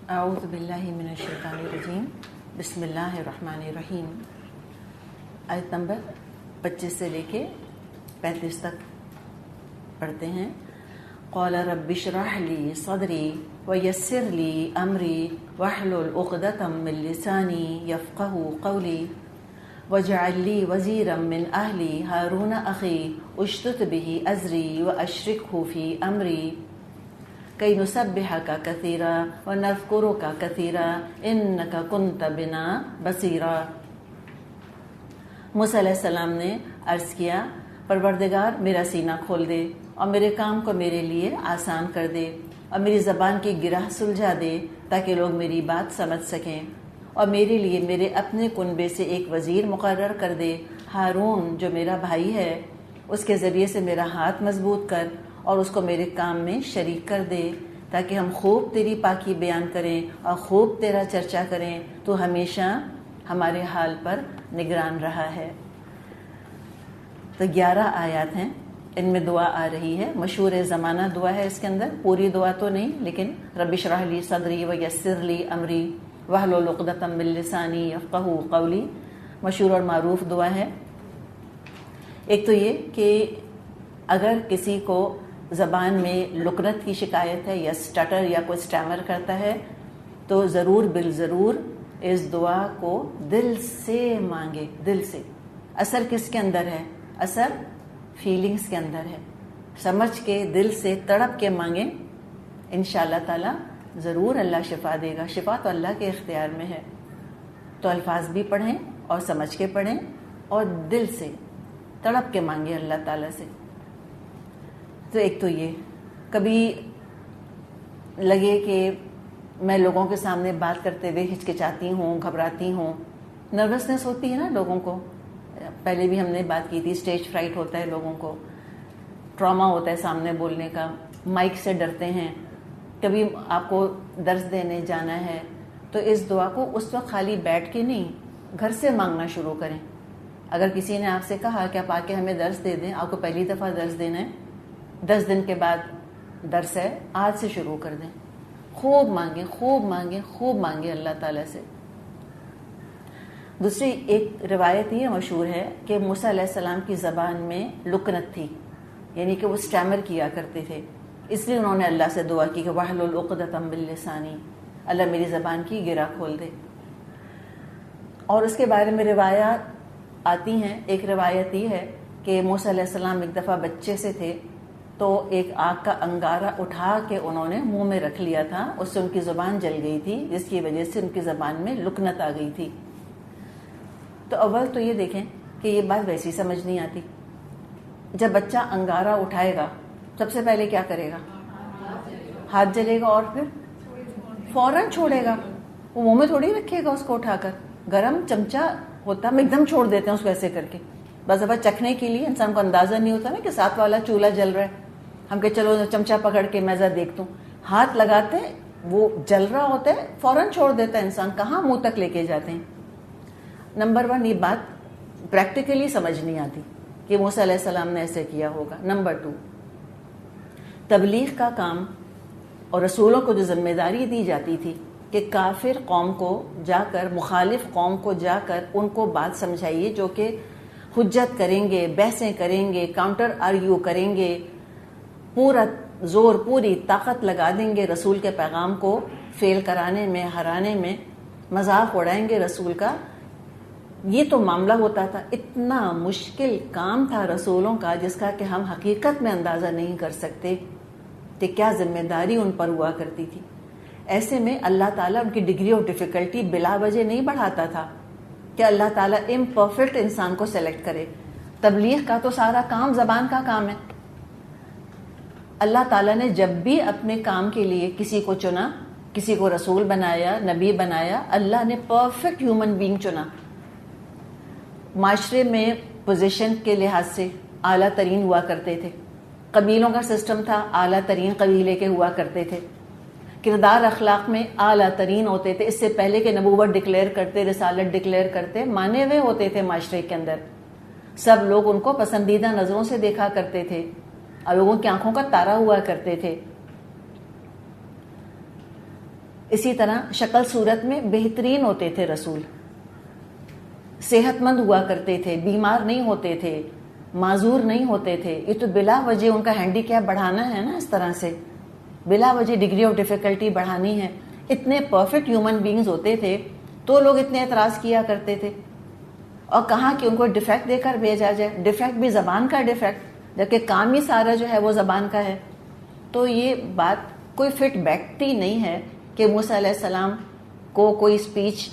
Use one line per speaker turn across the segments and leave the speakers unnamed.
اعوذ باللہ من الشیطان الرجیم، بسم اللہ الرحمن الرحیم۔ آیت نمبر 25 سے لے کے 35 تک پڑھتے ہیں۔ قال رب اشرح لی صدری ویسر لی امری واحلل عقدۃ من لسانی یفقہوا قولی واجعل لی وزیرا من اہلی ہارون اخی اشدد بہ ازری واشرکہ فی امری کئی نسبحک کثیرا ونذکرک کثیرا انک کنت بنا بصیرا۔ موسیٰ علیہ السلام نے عرض کیا، پروردگار میرا سینہ کھول دے اور میرے کام کو میرے لیے آسان کر دے اور میری زبان کی گرہ سلجھا دے تاکہ لوگ میری بات سمجھ سکیں، اور میرے لیے میرے اپنے کنبے سے ایک وزیر مقرر کر دے، ہارون جو میرا بھائی ہے، اس کے ذریعے سے میرا ہاتھ مضبوط کر اور اس کو میرے کام میں شریک کر دے تاکہ ہم خوب تیری پاکی بیان کریں اور خوب تیرا چرچا کریں۔ تو ہمیشہ ہمارے حال پر نگران رہا ہے۔ تو 11 آیات ہیں، ان میں دعا آ رہی ہے، مشہور زمانہ دعا ہے اس کے اندر، پوری دعا تو نہیں لیکن رب اشرح لی صدری ویسر لی امری واحلل عقدۃ من لسانی یفقہوا قولی، مشہور اور معروف دعا ہے۔ ایک تو یہ کہ اگر کسی کو زبان میں لکنت کی شکایت ہے یا سٹٹر یا کوئی سٹیمر کرتا ہے تو ضرور بالضرور اس دعا کو دل سے مانگے، دل سے۔ اثر کس کے اندر ہے؟ اثر فیلنگز کے اندر ہے۔ سمجھ کے دل سے تڑپ کے مانگیں، انشاءاللہ تعالی ضرور اللہ شفا دے گا۔ شفا تو اللہ کے اختیار میں ہے۔ تو الفاظ بھی پڑھیں اور سمجھ کے پڑھیں اور دل سے تڑپ کے مانگیں اللہ تعالیٰ سے۔ تو ایک تو یہ، کبھی لگے کہ میں لوگوں کے سامنے بات کرتے ہوئے ہچکچاتی ہوں، گھبراتی ہوں، نروسنس ہوتی ہے نا لوگوں کو، پہلے بھی ہم نے بات کی تھی، اسٹیج فرائٹ ہوتا ہے لوگوں کو، ٹراما ہوتا ہے سامنے بولنے کا، مائک سے ڈرتے ہیں، کبھی آپ کو درس دینے جانا ہے تو اس دعا کو اس وقت خالی بیٹھ کے نہیں، گھر سے مانگنا شروع کریں۔ اگر کسی نے آپ سے کہا کہ آپ آ کے ہمیں درس دے دیں، آپ کو پہلی دفعہ درس دینا ہے، 10 دن کے بعد درس ہے، آج سے شروع کر دیں، خوب مانگیں، خوب مانگیں، خوب مانگیں اللہ تعالیٰ سے۔ دوسری ایک روایت یہ مشہور ہے کہ موسیٰ علیہ السلام کی زبان میں لکنت تھی، یعنی کہ وہ سٹیمر کیا کرتے تھے، اس لیے انہوں نے اللہ سے دعا کی کہ واحلل عقدۃ من لسانی، اللہ میری زبان کی گرہ کھول دے۔ اور اس کے بارے میں روایات آتی ہیں۔ ایک روایت یہ ہے کہ موسیٰ علیہ السلام ایک دفعہ بچے سے تھے تو ایک آگ کا انگارہ اٹھا کے انہوں نے منہ میں رکھ لیا تھا، اس سے ان کی زبان جل گئی تھی، جس کی وجہ سے ان کی زبان میں لکنت آ گئی تھی۔ تو اول تو یہ دیکھیں کہ یہ بات ویسی سمجھ نہیں آتی۔ جب بچہ انگارہ اٹھائے گا سب سے پہلے کیا کرے گا؟ ہاتھ جلے گا اور پھر فوراً چھوڑے گا، وہ منہ میں تھوڑی رکھے گا اس کو اٹھا کر، گرم چمچہ ہوتا ہم ایک دم چھوڑ دیتے ہیں اس کو ایسے کر کے، بس دفعہ چکھنے کے لیے، انسان کو اندازہ نہیں ہوتا نا کہ ساتھ والا چولہا جل رہا ہے، ہم کہ چلو چمچہ پکڑ کے میں ذرا دیکھتا ہوں، ہاتھ لگاتے ہیں وہ جل رہا ہوتا ہے، فوراً چھوڑ دیتا ہے انسان، کہاں منہ تک لے کے جاتے ہیں۔ نمبر 1 یہ بات پریکٹیکلی سمجھ نہیں آتی کہ موسیٰ علیہ السلام نے ایسے کیا ہوگا۔ نمبر 2 تبلیغ کا کام اور رسولوں کو جو ذمہ داری دی جاتی تھی کہ کافر قوم کو جا کر، مخالف قوم کو جا کر ان کو بات سمجھائیے، جو کہ حجت کریں گے، بحثیں کریں گے، کاؤنٹر آرگیو کریں گے، پورا زور، پوری طاقت لگا دیں گے رسول کے پیغام کو فیل کرانے میں، ہرانے میں، مذاق اڑائیں گے رسول کا۔ یہ تو معاملہ ہوتا تھا، اتنا مشکل کام تھا رسولوں کا جس کا کہ ہم حقیقت میں اندازہ نہیں کر سکتے کہ کیا ذمہ داری ان پر ہوا کرتی تھی۔ ایسے میں اللہ تعالیٰ ان کی ڈگری آف ڈیفیکلٹی بلا وجہ نہیں بڑھاتا تھا کہ اللہ تعالیٰ امپرفیکٹ انسان کو سلیکٹ کرے۔ تبلیغ کا تو سارا کام زبان کا کام ہے۔ اللہ تعالیٰ نے جب بھی اپنے کام کے لیے کسی کو چنا، کسی کو رسول بنایا، نبی بنایا، اللہ نے پرفیکٹ ہیومن بینگ چنا۔ معاشرے میں پوزیشن کے لحاظ سے اعلیٰ ترین ہوا کرتے تھے، قبیلوں کا سسٹم تھا، اعلیٰ ترین قبیلے کے ہوا کرتے تھے، کردار اخلاق میں اعلیٰ ترین ہوتے تھے، اس سے پہلے کہ نبوت ڈکلیئر کرتے، رسالت ڈکلیئر کرتے، مانے ہوئے ہوتے تھے معاشرے کے اندر، سب لوگ ان کو پسندیدہ نظروں سے دیکھا کرتے تھے اور لوگوں کی آنکھوں کا تارا ہوا کرتے تھے۔ اسی طرح شکل صورت میں بہترین ہوتے تھے رسول، صحت مند ہوا کرتے تھے، بیمار نہیں ہوتے تھے، معذور نہیں ہوتے تھے. یہ تو بلا وجہ ان کا ہینڈی کیپ بڑھانا ہے نا، اس طرح سے بلا وجہ ڈگری آف ڈیفیکلٹی بڑھانی ہے. اتنے پرفیکٹ ہیومن بینگز ہوتے تھے تو لوگ اتنے اعتراض کیا کرتے تھے. اور کہاں کہ ان کو ڈیفیکٹ دے کر بھیجا جائے، ڈیفیکٹ بھی زبان کا ڈیفیکٹ، جبکہ کام ہی سارا جو ہے وہ زبان کا ہے. تو یہ بات کوئی فٹ بیٹھتی نہیں ہے کہ موسیٰ علیہ السلام کو کوئی اسپیچ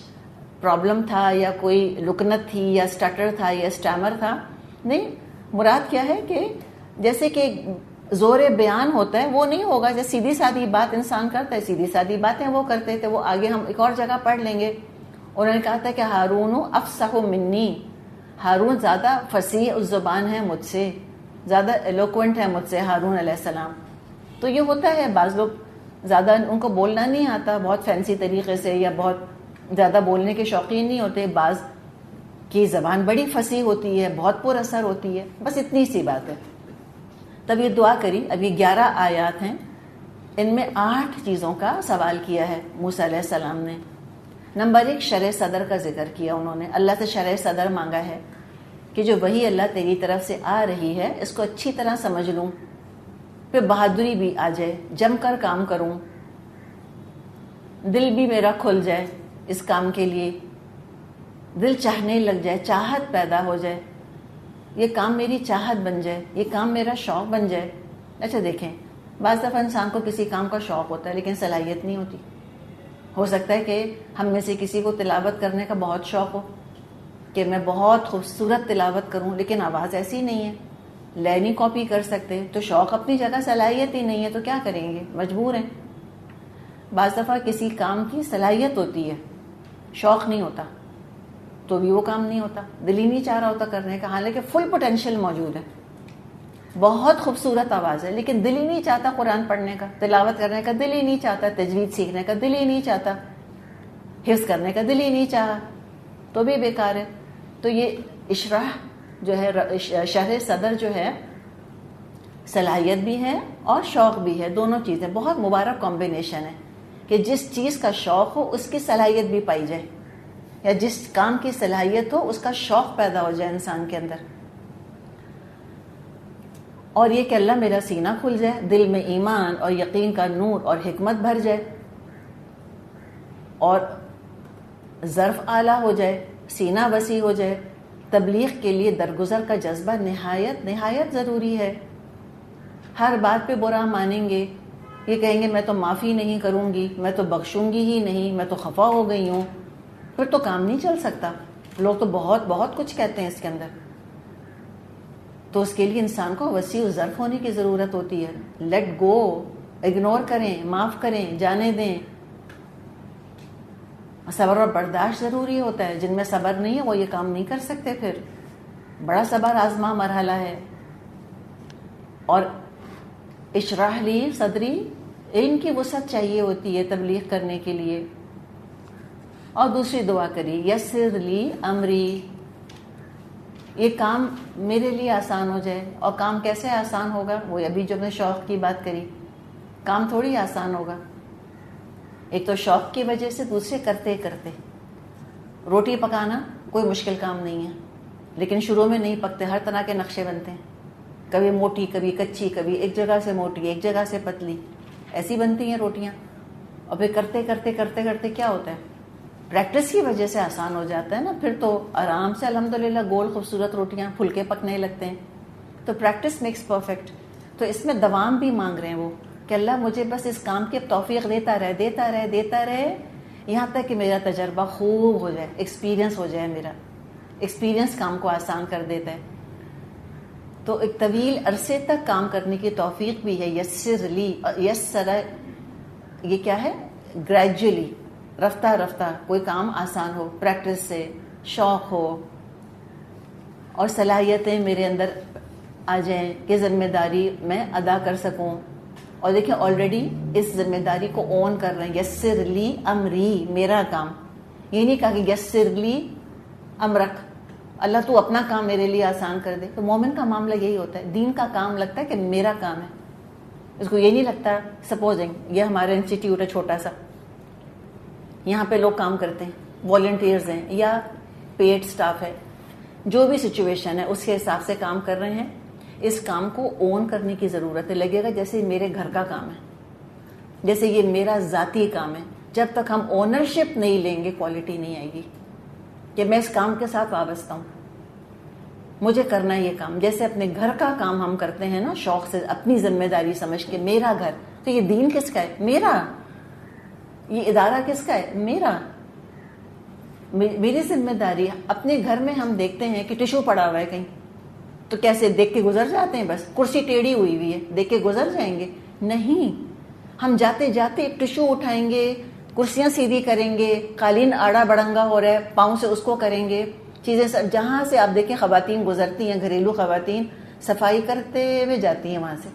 پرابلم تھا یا کوئی لکنت تھی یا اسٹٹر تھا یا اسٹیمر تھا. نہیں، مراد کیا ہے کہ جیسے کہ زور بیان ہوتا ہے وہ نہیں ہوگا. جیسے سیدھی سادی بات انسان کرتا ہے، سیدھی سادی باتیں وہ کرتے تھے. وہ آگے ہم ایک اور جگہ پڑھ لیں گے. انہوں نے کہا تھا کہ ہارون افصح منی، ہارون زیادہ فصیح اس زبان ہے مجھ سے، زیادہ ایلوکوینٹ ہے مجھ سے ہارون علیہ السلام. تو یہ ہوتا ہے، بعض لوگ زیادہ ان کو بولنا نہیں آتا بہت فینسی طریقے سے، یا بہت زیادہ بولنے کے شوقین نہیں ہوتے. بعض کی زبان بڑی فصیح ہوتی ہے، بہت پر اثر ہوتی ہے. بس اتنی سی بات ہے. تب یہ دعا کری. اب یہ 11 آیات ہیں، ان میں 8 چیزوں کا سوال کیا ہے موسیٰ علیہ السلام نے. نمبر 1 شرح صدر کا ذکر کیا. انہوں نے اللہ سے شرح صدر مانگا ہے کہ جو وحی اللہ تیری طرف سے آ رہی ہے اس کو اچھی طرح سمجھ لوں، پھر بہادری بھی آ جائے، جم کر کام کروں، دل بھی میرا کھل جائے اس کام کے لیے، دل چاہنے لگ جائے، چاہت پیدا ہو جائے، یہ کام میری چاہت بن جائے، یہ کام میرا شوق بن جائے. اچھا دیکھیں، بعض دفعہ انسان کو کسی کام کا شوق ہوتا ہے لیکن صلاحیت نہیں ہوتی. ہو سکتا ہے کہ ہم میں سے کسی کو تلاوت کرنے کا بہت شوق ہو کہ میں بہت خوبصورت تلاوت کروں، لیکن آواز ایسی نہیں ہے، لے نہیں کاپی کر سکتے. تو شوق اپنی جگہ، صلاحیت ہی نہیں ہے تو کیا کریں گے، مجبور ہیں. بعض دفعہ کسی کام کی صلاحیت ہوتی ہے، شوق نہیں ہوتا تو بھی وہ کام نہیں ہوتا، دل ہی نہیں چاہ رہا ہوتا کرنے کا، حالانکہ فل پوٹینشیل موجود ہے، بہت خوبصورت آواز ہے، لیکن دل ہی نہیں چاہتا قرآن پڑھنے کا، تلاوت کرنے کا دل ہی نہیں چاہتا، تجوید سیکھنے کا دل ہی نہیں چاہتا، حفظ کرنے کا دل ہی نہیں چاہا، تو بھی بیکار ہے. تو یہ اشراح جو ہے، شرح صدر جو ہے، صلاحیت بھی ہے اور شوق بھی ہے، دونوں چیزیں. بہت مبارک کمبینیشن ہے کہ جس چیز کا شوق ہو اس کی صلاحیت بھی پائی جائے، یا جس کام کی صلاحیت ہو اس کا شوق پیدا ہو جائے انسان کے اندر. اور یہ کہ اللہ میرا سینہ کھل جائے، دل میں ایمان اور یقین کا نور اور حکمت بھر جائے، اور ظرف اعلیٰ ہو جائے، سینہ وسیع ہو جائے. تبلیغ کے لیے درگزر کا جذبہ نہایت نہایت ضروری ہے. ہر بات پہ برا مانیں گے، یہ کہیں گے میں تو معافی نہیں کروں گی، میں تو بخشوں گی ہی نہیں، میں تو خفا ہو گئی ہوں، پھر تو کام نہیں چل سکتا. لوگ تو بہت بہت کچھ کہتے ہیں اس کے اندر. تو اس کے لیے انسان کو وسیع و ظرف ہونے کی ضرورت ہوتی ہے. لیٹ گو، اگنور کریں، معاف کریں، جانے دیں. صبر اور برداشت ضروری ہوتا ہے. جن میں صبر نہیں ہے وہ یہ کام نہیں کر سکتے. پھر بڑا صبر آزما مرحلہ ہے. اور اشراح لی صدری، علم کی وسعت چاہیے ہوتی ہے تبلیغ کرنے کے لیے. اور دوسری دعا کری، یسر لی امری، یہ کام میرے لیے آسان ہو جائے. اور کام کیسے آسان ہوگا؟ وہ ابھی جو میں شوق کی بات کری، کام تھوڑی آسان ہوگا. ایک تو شوق کی وجہ سے، دوسرے کرتے کرتے. روٹی پکانا کوئی مشکل کام نہیں ہے، لیکن شروع میں نہیں پکتے، ہر طرح کے نقشے بنتے ہیں، کبھی موٹی، کبھی کچی، کبھی ایک جگہ سے موٹی، ایک جگہ سے پتلی، ایسی بنتی ہیں روٹیاں. اور پھر کرتے کرتے کرتے کرتے کیا ہوتا ہے، پریکٹس کی وجہ سے آسان ہو جاتا ہے نا. پھر تو آرام سے الحمدللہ گول خوبصورت روٹیاں، پھلکے پکنے لگتے ہیں. تو پریکٹس میکس پرفیکٹ. تو اس میں دوام بھی مانگ رہے ہیں وہ کہ اللہ مجھے بس اس کام کی توفیق دیتا رہے، دیتا رہے، دیتا رہے، یہاں تک کہ میرا تجربہ خوب ہو جائے، ایکسپیرینس ہو جائے. میرا ایکسپیرینس کام کو آسان کر دیتا ہے. تو ایک طویل عرصے تک کام کرنے کی توفیق بھی ہے. یسر لی، یسر یہ کیا ہے، گریجولی، رفتہ رفتہ کوئی کام آسان ہو، پریکٹس سے، شوق ہو، اور صلاحیتیں میرے اندر آ جائیں کہ ذمہ داری میں ادا کر سکوں. اور دیکھیں آلریڈی اس ذمہ داری کو اون کر رہے ہیں. یسر لی امری، میرا کام. یہ نہیں کہا کہ یسر لی امرک، اللہ تو اپنا کام میرے لیے آسان کر دے. تو مومن کا معاملہ یہی ہوتا ہے، دین کا کام لگتا ہے کہ میرا کام ہے. اس کو یہ نہیں لگتا، سپوزنگ یہ ہمارا انسٹیٹیوٹ ہے چھوٹا سا، یہاں پہ لوگ کام کرتے ہیں، والنٹیئرز ہیں یا پیڈ سٹاف ہے، جو بھی سچویشن ہے اس کے حساب سے کام کر رہے ہیں. اس کام کو اون کرنے کی ضرورت ہے. لگے گا جیسے میرے گھر کا کام ہے، جیسے یہ میرا ذاتی کام ہے. جب تک ہم اونرشپ نہیں لیں گے کوالٹی نہیں آئے گی کہ میں اس کام کے ساتھ وابستہ ہوں، مجھے کرنا یہ کام. جیسے اپنے گھر کا کام ہم کرتے ہیں نا شوق سے، اپنی ذمہ داری سمجھ کے، میرا گھر. تو یہ دین کس کا ہے؟ میرا. یہ ادارہ کس کا ہے؟ میرا. میری ذمہ داری. اپنے گھر میں ہم دیکھتے ہیں کہ ٹشو پڑا ہوا ہے کہیں، تو کیسے دیکھ کے گزر جاتے ہیں؟ بس کرسی ٹیڑھی ہوئی ہوئی ہے دیکھ کے گزر جائیں گے؟ نہیں، ہم جاتے جاتے ایک ٹشو اٹھائیں گے، کرسیاں سیدھی کریں گے، قالین آڑا بڑنگا ہو رہا ہے پاؤں سے اس کو کریں گے. چیزیں جہاں سے آپ دیکھیں خواتین گزرتی ہیں، گھریلو خواتین صفائی کرتے ہوئے جاتی ہیں وہاں سے،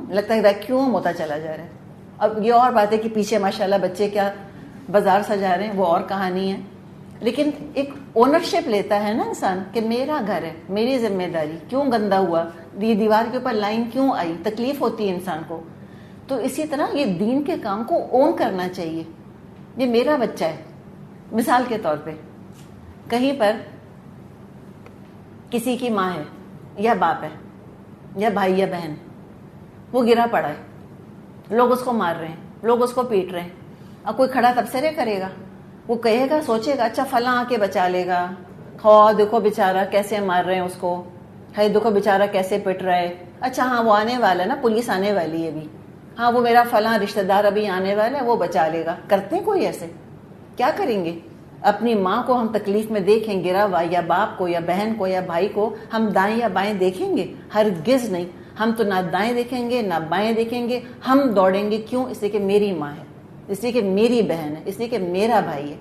لگتا ہے ویکیوم ہوتا چلا جا رہا ہے. اب یہ اور بات ہے کہ پیچھے ماشاءاللہ بچے کیا بازار سجا رہے ہیں، وہ اور کہانی ہے. لیکن ایک اونرشپ لیتا ہے نا انسان کہ میرا گھر ہے، میری ذمہ داری. کیوں گندا ہوا، یہ دیوار کے اوپر لائن کیوں آئی، تکلیف ہوتی ہے انسان کو. تو اسی طرح یہ دین کے کام کو اون کرنا چاہیے. یہ میرا بچہ ہے. مثال کے طور پہ کہیں پر کسی کی ماں ہے یا باپ ہے یا بھائی یا بہن، وہ گرا پڑا ہے، لوگ اس کو مار رہے ہیں، لوگ اس کو پیٹ رہے ہیں. اب کوئی کھڑا تبصرے کرے گا؟ وہ کہے گا، سوچے گا اچھا فلاں آ کے بچا لے گا، ہاں دیکھو بیچارہ کیسے مار رہے ہیں اس کو، ہے دیکھو بیچارہ کیسے پٹ رہا ہے، اچھا ہاں وہ آنے والا ہے نا، پولیس آنے والی ہے ابھی، ہاں وہ میرا فلاں رشتہ دار ابھی آنے والا ہے، وہ بچا لے گا. کرتے ہیں کوئی ایسے؟ کیا کریں گے؟ اپنی ماں کو ہم تکلیف میں دیکھیں گرا ہوا، یا باپ کو یا بہن کو یا بھائی کو ہم دائیں یا بائیں دیکھیں گے؟ ہرگز نہیں. ہم تو نہ دائیں دیکھیں گے نہ بائیں دیکھیں گے، ہم دوڑیں گے. کیوں؟ اس لیے کہ میری ماں ہے، اس لیے کہ میری بہن ہے، اس لیے کہ میرا بھائی ہے.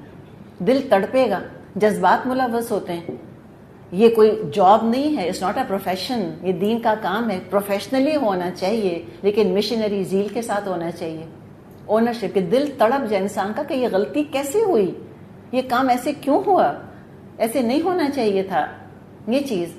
دل تڑپے گا، جذبات ملوث ہوتے ہیں. یہ کوئی جاب نہیں ہے، اٹس ناٹ اے پروفیشن. یہ دین کا کام ہے، پروفیشنلی ہونا چاہیے لیکن مشنری زیل کے ساتھ ہونا چاہیے. اونرشپ کے دل تڑپ جائے انسان کا کہ یہ غلطی کیسے ہوئی، یہ کام ایسے کیوں ہوا، ایسے نہیں ہونا چاہیے تھا. یہ چیز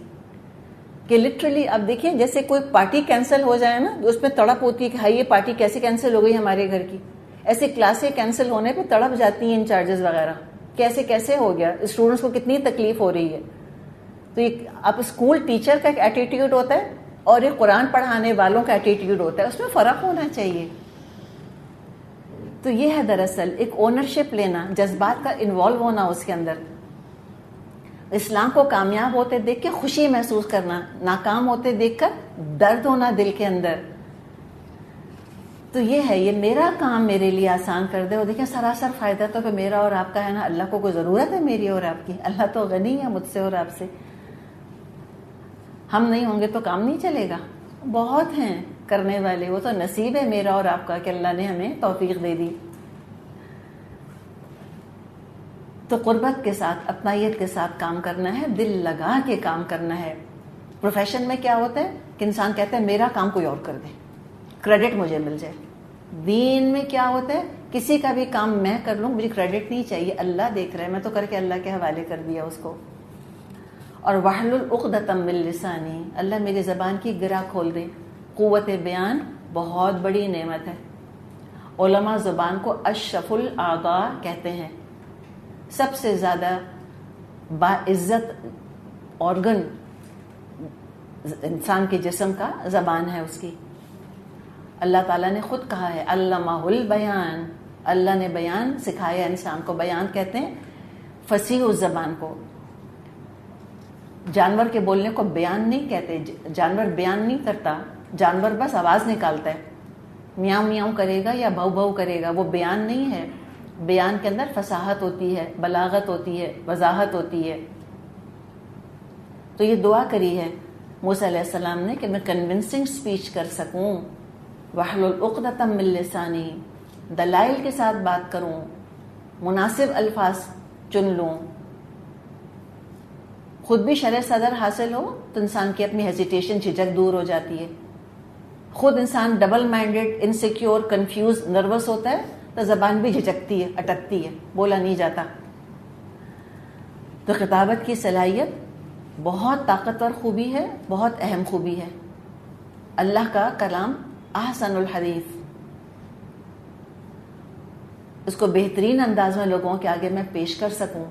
کہ لٹرلی اب دیکھیں جیسے کوئی پارٹی کینسل ہو جائے نا، اس میں تڑپ ہوتی ہے کہ ہائی یہ پارٹی کیسے کینسل ہو گئی ہمارے گھر کی. ایسے کلاسیں کینسل ہونے پہ تڑپ جاتی ہیں انچارجز وغیرہ، کیسے کیسے ہو گیا، اسٹوڈنٹس کو کتنی تکلیف ہو رہی ہے. تو اب اسکول ٹیچر کا ایک ایٹیٹیوڈ ہوتا ہے اور ایک قرآن پڑھانے والوں کا ایٹیٹیوڈ ہوتا ہے، اس میں فرق ہونا چاہیے. تو یہ ہے دراصل ایک اونرشپ لینا، جذبات کا انوالو ہونا اس کے اندر. اسلام کو کامیاب ہوتے دیکھ کے خوشی محسوس کرنا، ناکام ہوتے دیکھ کر درد ہونا دل کے اندر. تو یہ ہے، یہ میرا کام میرے لیے آسان کر دے. اور دیکھیں سراسر فائدہ تو پھر میرا اور آپ کا ہے نا. اللہ کو کوئی ضرورت ہے میری اور آپ کی؟ اللہ تو غنی ہے مجھ سے اور آپ سے. ہم نہیں ہوں گے تو کام نہیں چلے گا. بہت ہیں کرنے والے، وہ تو نصیب ہے میرا اور آپ کا کہ اللہ نے ہمیں توفیق دے دی. تو قربت کے ساتھ، اپنائیت کے ساتھ کام کرنا ہے، دل لگا کے کام کرنا ہے. پروفیشن میں کیا ہوتا ہے کہ انسان کہتا ہے میرا کام کوئی اور کر دے، کریڈٹ مجھے مل جائے. دین میں کیا ہوتا ہے، کسی کا بھی کام میں کر لوں، مجھے کریڈٹ نہیں چاہیے، اللہ دیکھ رہا ہے، میں تو کر کے اللہ کے حوالے کر دیا اس کو. اور وَاحْلُلْ عُقْدَةً مِّن لِّسَانِي، اللہ میری زبان کی گرہ کھول دے. قوت بیان بہت بڑی نعمت ہے. علماء زبان کو اشرف الاعضاء کہتے ہیں. سب سے زیادہ باعزت آرگن انسان کے جسم کا زبان ہے اس کی. اللہ تعالیٰ نے خود کہا ہے علمہ البیان، اللہ نے بیان سکھایا انسان کو. بیان کہتے ہیں فصیح الزبان کو. جانور کے بولنے کو بیان نہیں کہتے، جانور بیان نہیں کرتا، جانور بس آواز نکالتا ہے، میاؤں میاؤں کرے گا یا بھو بھو کرے گا، وہ بیان نہیں ہے. بیان کے اندر فصاحت ہوتی ہے، بلاغت ہوتی ہے، وضاحت ہوتی ہے. تو یہ دعا کری ہے موسیٰ علیہ السلام نے کہ میں کنونسنگ سپیچ کر سکوں. وَاحْلُلْ عُقْدَةً مِّن لِّسَانِي، دلائل کے ساتھ بات کروں، مناسب الفاظ چن لوں. خود بھی شرح صدر حاصل ہو تو انسان کی اپنی ہیزیٹیشن، جھجک دور ہو جاتی ہے. خود انسان double minded, insecure, confused, nervous ہوتا ہے تو زبان بھی جھجکتی ہے، اٹکتی ہے، بولا نہیں جاتا. تو خطابت کی صلاحیت بہت طاقتور خوبی ہے، بہت اہم خوبی ہے. اللہ کا کلام احسن الحدیث، اس کو بہترین انداز میں لوگوں کے آگے میں پیش کر سکوں.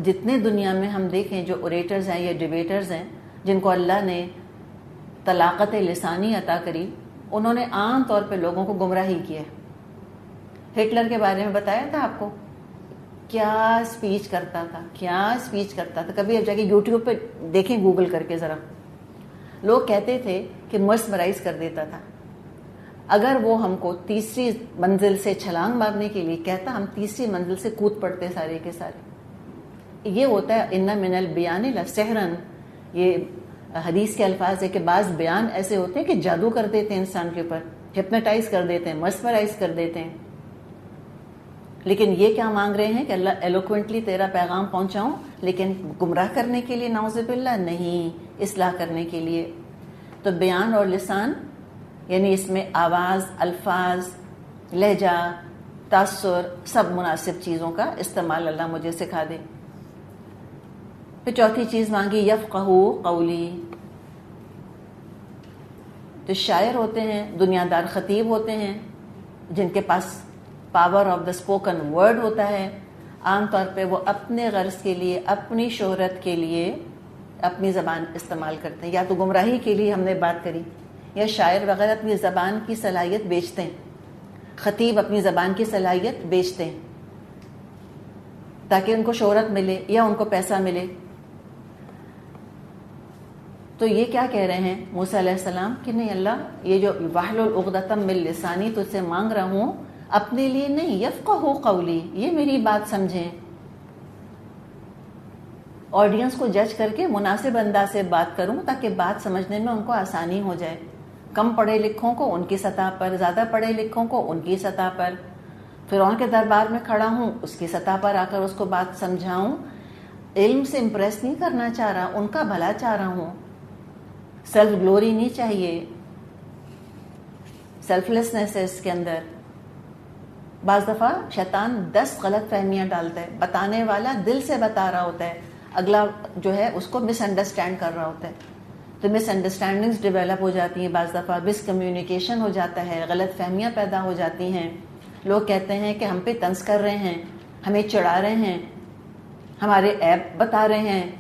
جتنے دنیا میں ہم دیکھیں جو اوریٹرز ہیں یا ڈیبیٹرز ہیں جن کو اللہ نے طلاقت لسانی عطا کری، انہوں نے عام طور پہ لوگوں کو گمراہی کیا. ہٹلر کے بارے میں بتایا تھا آپ کو، کیا اسپیچ کرتا تھا. کبھی اب جا کے یوٹیوب پہ دیکھیں، گوگل کر کے ذرا. لوگ کہتے تھے کہ مسمرائز کر دیتا تھا. اگر وہ ہم کو تیسری منزل سے چھلانگ مارنے کے لیے کہتا، ہم تیسری منزل سے کود پڑتے سارے کے سارے. یہ ہوتا ہے ان من البیان لسحرن. یہ حدیث کے الفاظ ہے کہ بعض بیان ایسے ہوتے ہیں کہ جادو کر دیتے ہیں انسان کے اوپر، ہپنوٹائز کر دیتے ہیں، مسمرائز کر دیتے ہیں. لیکن یہ کیا مانگ رہے ہیں کہ اللہ ایلوکوینٹلی تیرا پیغام پہنچاؤں، لیکن گمراہ کرنے کے لیے نعوذ باللہ نہیں، اصلاح کرنے کے لیے. تو بیان اور لسان یعنی اس میں آواز، الفاظ، لہجہ، تاثر، سب مناسب چیزوں کا استعمال اللہ مجھے سکھا دے. پھر چوتھی چیز مانگی یفقہو قولی. جو شاعر ہوتے ہیں، دنیا دار خطیب ہوتے ہیں، جن کے پاس power of the spoken word ہوتا ہے، عام طور پہ وہ اپنے غرض کے لیے، اپنی شہرت کے لیے اپنی زبان استعمال کرتے ہیں. یا تو گمراہی کے لیے ہم نے بات کری، یا شاعر وغیرہ اپنی زبان کی صلاحیت بیچتے ہیں، خطیب اپنی زبان کی صلاحیت بیچتے ہیں تاکہ ان کو شہرت ملے یا ان کو پیسہ ملے. تو یہ کیا کہہ رہے ہیں موسیٰ علیہ السلام کہ نہیں اللہ، یہ جو واحلل عقدۃ من لسانی تجھ سے مانگ رہا ہوں، اپنے لیے نہیں، یفقہوا قولی، یہ میری بات سمجھیں. آڈینس کو جج کر کے مناسب انداز سے بات کروں تاکہ بات سمجھنے میں ان کو آسانی ہو جائے. کم پڑھے لکھوں کو ان کی سطح پر، زیادہ پڑھے لکھوں کو ان کی سطح پر. فرعون کے دربار میں کھڑا ہوں، اس کی سطح پر آ کر اس کو بات سمجھاؤں. علم سے امپریس نہیں کرنا چاہ رہا، ان کا بھلا چاہ رہا ہوں. سیلف گلوری نہیں چاہیے، سیلف لیسنس ہے اس کے اندر. بعض دفعہ شیطان 10 غلط فہمیاں ڈالتا ہے، بتانے والا دل سے بتا رہا ہوتا ہے، اگلا جو ہے اس کو مس انڈرسٹینڈ کر رہا ہوتا ہے. تو مس انڈرسٹینڈنگز ڈیولپ ہو جاتی ہیں، بعض دفعہ مس کمیونیکیشن ہو جاتا ہے، غلط فہمیاں پیدا ہو جاتی ہیں. لوگ کہتے ہیں کہ ہم پہ طنز کر رہے ہیں، ہمیں چڑھا رہے ہیں، ہمارے عیب بتا رہے ہیں.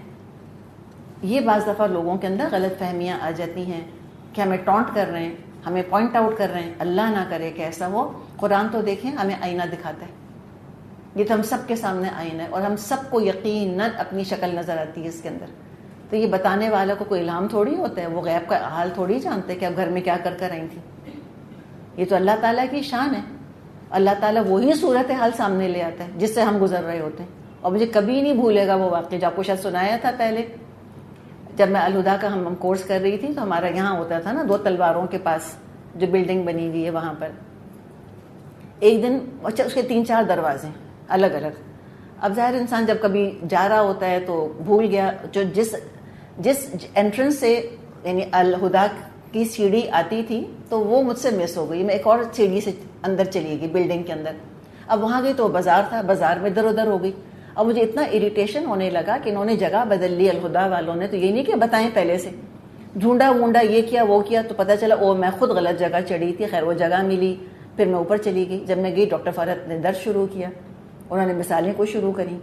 یہ بعض دفعہ لوگوں کے اندر غلط فہمیاں آ جاتی ہیں کہ ہمیں ٹونٹ کر رہے ہیں، ہمیں پوائنٹ آؤٹ کر رہے ہیں. اللہ نہ کرے کہ ایسا ہو. قرآن تو دیکھیں ہمیں آئینہ دکھاتا ہے، یہ تو ہم سب کے سامنے آئینہ ہے، اور ہم سب کو یقیناً اپنی شکل نظر آتی ہے اس کے اندر. تو یہ بتانے والا کو کوئی الہام تھوڑی ہوتا ہے، وہ غیب کا حال تھوڑی جانتے کہ اب گھر میں کیا کر کر آئی تھی. یہ تو اللہ تعالیٰ کی شان ہے. اللہ تعالیٰ وہی صورت حال سامنے لے آتا ہے جس سے ہم گزر رہے ہوتے ہیں. اور مجھے کبھی نہیں بھولے گا وہ واقعہ جو آپ کو شاید سنایا تھا پہلے، جب میں الہدا کا ہم کورس کر رہی تھی تو ہمارا یہاں ہوتا تھا نا 2 تلواروں کے پاس جو بلڈنگ بنی ہوئی ہے وہاں پر. ایک دن اچھا اس کے 3-4 دروازے الگ الگ. اب ظاہر انسان جب کبھی جا رہا ہوتا ہے تو بھول گیا، جو جس انٹرنس سے یعنی الہدا کی سیڑھی آتی تھی تو وہ مجھ سے مس ہو گئی. میں ایک اور سیڑھی سے اندر چلی گئی بلڈنگ کے اندر. اب وہاں گئی تو بازار تھا، بازار میں ادھر ادھر ہو گئی. اب مجھے اتنا اریٹیشن ہونے لگا کہ انہوں نے جگہ بدل لی الہدا والوں نے. تو یہ نہیں کہ بتائیں پہلے سے، ڈھونڈا وونڈا، یہ کیا وہ کیا، تو پتہ چلا او میں خود غلط جگہ چڑھی تھی. خیر وہ جگہ ملی، پھر میں اوپر چلی گئی. جب میں گئی ڈاکٹر فرحت نے درس شروع کیا، انہوں نے مثالیں کو شروع کری.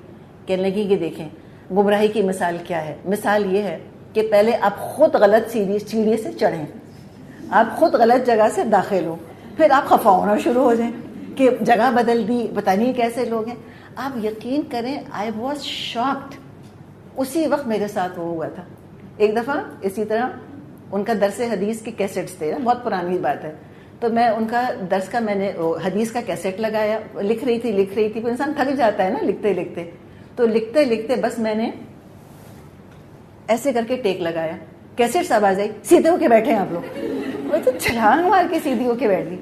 کہنے لگی کہ دیکھیں گمراہی کی مثال کیا ہے. مثال یہ ہے کہ پہلے آپ خود غلط سیڑھی سے چڑھیں، آپ خود غلط جگہ سے داخل ہو، پھر آپ خفا ہونا شروع ہو جائیں کہ جگہ بدل دی، پتہ نہیں کیسے لوگ ہیں. آپ یقین کریں آئی واز شاکڈ. اسی وقت میرے ساتھ وہ ہوا تھا. ایک دفعہ اسی طرح ان کا درس حدیث کے کیسٹس تھے، بہت پرانی بات ہے. تو میں ان کا درس کا میں نے حدیث کا کیسٹ لگایا، لکھ رہی تھی پھر انسان تھک جاتا ہے نا لکھتے لکھتے. تو لکھتے لکھتے بس میں نے ایسے کر کے ٹیک لگایا، کیسٹ سب آ جائی، سیدھے ہو کے بیٹھے ہیں آپ لوگ. میں تو چھلانگ مار کے سیدھی ہو کے بیٹھ گئی.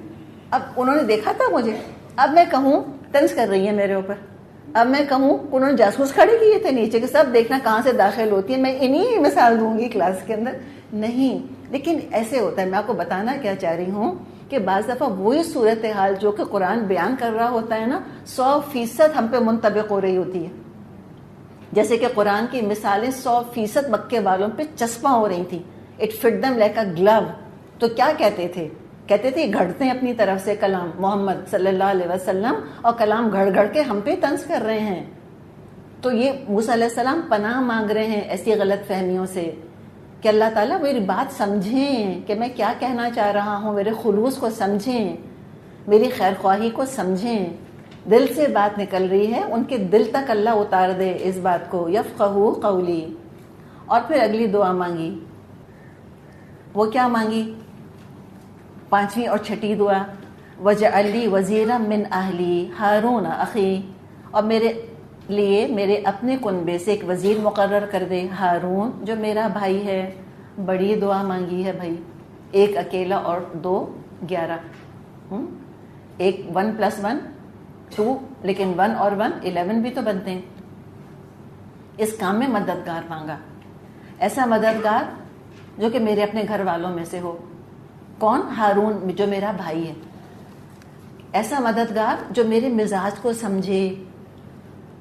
اب انہوں نے دیکھا تھا مجھے، اب میں کہوں طنز کر رہی ہیں میرے اوپر، اب میں کہوں انہوں نے جاسوس کھڑے کیے تھے نیچے کہ سب دیکھنا کہاں سے داخل ہوتی ہے. میں انہی مثال دوں گی کلاس کے اندر نہیں، لیکن ایسے ہوتا ہے. میں آپ کو بتانا کیا چاہ رہی ہوں کہ بعض دفعہ وہی صورتحال جو کہ قرآن بیان کر رہا ہوتا ہے نا 100% ہم پہ منطبق ہو رہی ہوتی ہے. جیسے کہ قرآن کی مثالیں 100% مکے والوں پہ چسپاں ہو رہی تھیں. It fit them like a glue. تو کیا کہتے تھے کہتے تھے گھڑتے ہیں اپنی طرف سے کلام محمد صلی اللہ علیہ وسلم، اور کلام گھڑ گھڑ کے ہم پہ طنز کر رہے ہیں. تو یہ موسیٰ علیہ السلام پناہ مانگ رہے ہیں ایسی غلط فہمیوں سے کہ اللہ تعالیٰ میری بات سمجھیں کہ میں کیا کہنا چاہ رہا ہوں، میرے خلوص کو سمجھیں، میری خیر خواہی کو سمجھیں. دل سے بات نکل رہی ہے، ان کے دل تک اللہ اتار دے اس بات کو. یفقہوا قولی. اور پھر اگلی دعا مانگی. وہ کیا مانگی؟ 5ویں اور 6ٹھی دعا، وَاجْعَلْ لِي وَزِيرًا مِّنْ أَهْلِي هَارُونَ أَخِي. اور میرے لیے میرے اپنے کنبے سے ایک وزیر مقرر کر دے، ہارون جو میرا بھائی ہے. بڑی دعا مانگی ہے بھائی. ایک اکیلا اور 2 11، ایک 1 + 1 2، لیکن 1 اور 1 11 بھی تو بنتے ہیں. اس کام میں مددگار مانگا، ایسا مددگار جو کہ میرے اپنے گھر والوں میں سے ہو. کون؟ ہارون جو میرا بھائی ہے. ایسا مددگار جو میرے مزاج کو سمجھے،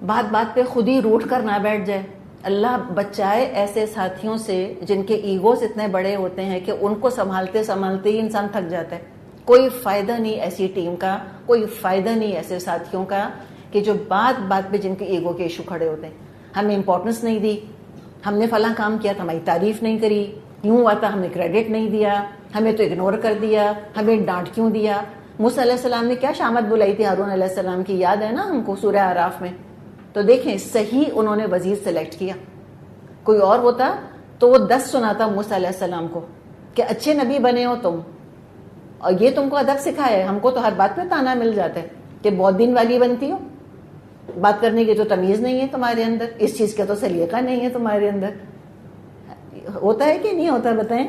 بات بات پہ خود ہی روٹ کر نہ بیٹھ جائے. اللہ بچائے ایسے ساتھیوں سے جن کے ایگوز اتنے بڑے ہوتے ہیں کہ ان کو سنبھالتے سنبھالتے ہی انسان تھک جاتا ہے. کوئی فائدہ نہیں ایسی ٹیم کا، کوئی فائدہ نہیں ایسے ساتھیوں کا کہ جو بات بات پہ جن کے ایگو کے ایشو کھڑے ہوتے ہیں. ہمیں امپورٹنس نہیں دی، ہم نے فلاں کام کیا تو ہماری تعریف نہیں کری، یوں ہوا تھا ہمیں کریڈٹ نہیں دیا، ہمیں تو اگنور کر دیا، ہمیں ڈانٹ کیوں دیا. موسیٰ علیہ السلام نے کیا شامت بلائی تھی ہارون علیہ السلام کی، یاد ہے نا ہم کو سورہ اعراف میں. تو دیکھیں صحیح انہوں نے وزیر سلیکٹ کیا. کوئی اور ہوتا تو وہ 10 سناتا موسیٰ علیہ السلام کو کہ اچھے نبی بنے ہو تم، اور یہ تم کو ادب سکھایا ہے. ہم کو تو ہر بات پہ تانا مل جاتا ہے کہ بہت دن والی بنتی ہو، بات کرنے کی تو تمیز نہیں ہے تمہارے اندر، اس چیز کا تو سلیقہ نہیں ہے تمہارے اندر. ہوتا ہے کہ نہیں ہوتا بتائیں؟